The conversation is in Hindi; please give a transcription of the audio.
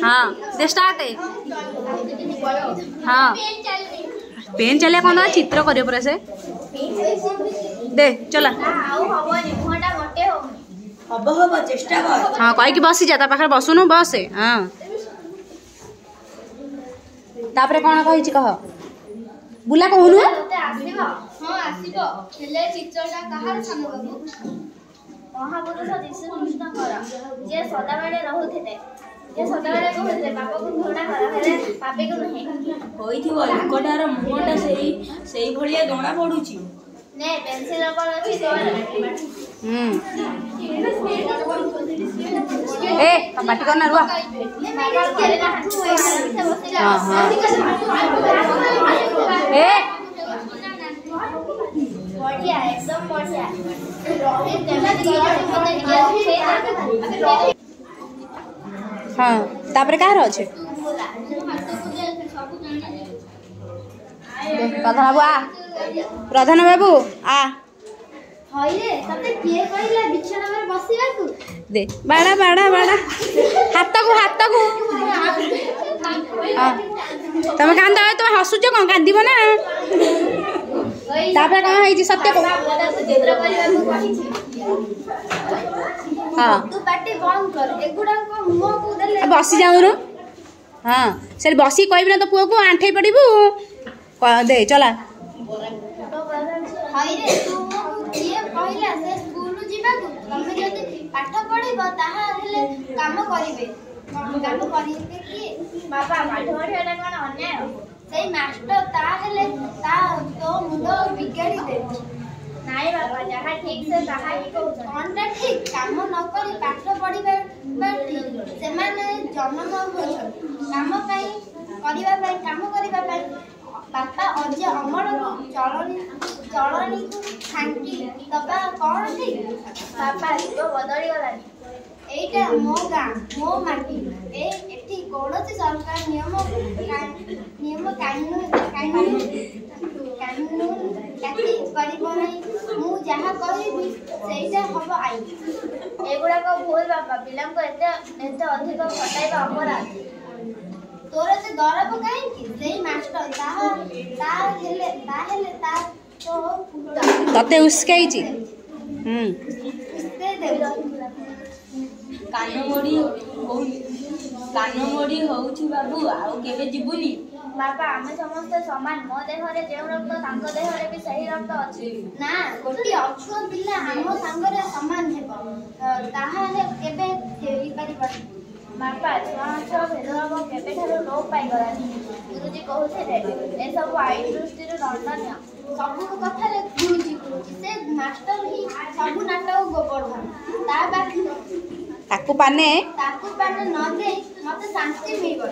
हाँ दे स्टार्ट है। हाँ पेन चलिए कौन चित्र करियो पूरा से दे चला हाँ कहीकि बसी जा पाखे बसुनु बस हाँ तापरे कौन कही कह बुला कहूनु महापुरुष श्रीकृष्णकर जे सदाबले रहुथिले जे सदाबले कहूथिले पाप को घृणा कर हेले पापे को नहीं होइथिबो लुकटार मुहटा सेही भलिया जणा पडुची ने पेंसिल रबर अछि तोर ए पाटी करना रुआ हां ए बढ़िया एकदम बढ़िया हाँ तापरे कहार अच्छे प्रधान बाबू आ प्रधान बाबू आ दे बाड़ा बाड़ा बाड़ा हाथ को तुम कांदा तुम हसुच कौन कांदीब ना तापर कौन है सत्य को हाँ बसी जाऊनु हाँ से बसी कह ना तो पुआ को आंठे पड़ू दे चला पाठ पढ़ब काम करेंगे बाबा पाठ पढ़ा कौन अन्याय से मास्टर तो मुंड बिगाड़ी दे नाई बाबा जहाँ ठीक से ताहा ही कहता ठीक काम न करी पाठ पढ़ा ठीक से जन्म काम काम करने बापा अज अमर चलनी को फांकी दबा कौन ठीक बापा युग बदली गलानी एटा मो गाँ मो माटी एठी कौन सरकार नियम कानून मु जहाँ कहबी सेटा हम आईन एगुड़ाक भूल बापा पिला एत अधिक खटाइबा अपराध तोर से दरब कहीं मास्टर तते उस्कई कानमोड़ी होउछि बाबू आउ केबे जिबुनी बापा आमे समस्त समान मो देहरे जे रक्त तांको देहरे भी सही रक्त अछि ना गोटी अछु पिला हम संगरे समान हेबो ताहाले केबे हेई परिबनी बापा छुआ भेदभाव केबे ठारो लोप पाई गलानी गुरुजी कहउथे ए सब आईन दृष्टि रे दंडनीय सब कथा रे गुरुजी से मास्टर ही सब नाटक गोबर ता बाकी ताकू पाने न दे मते शांति मिलबो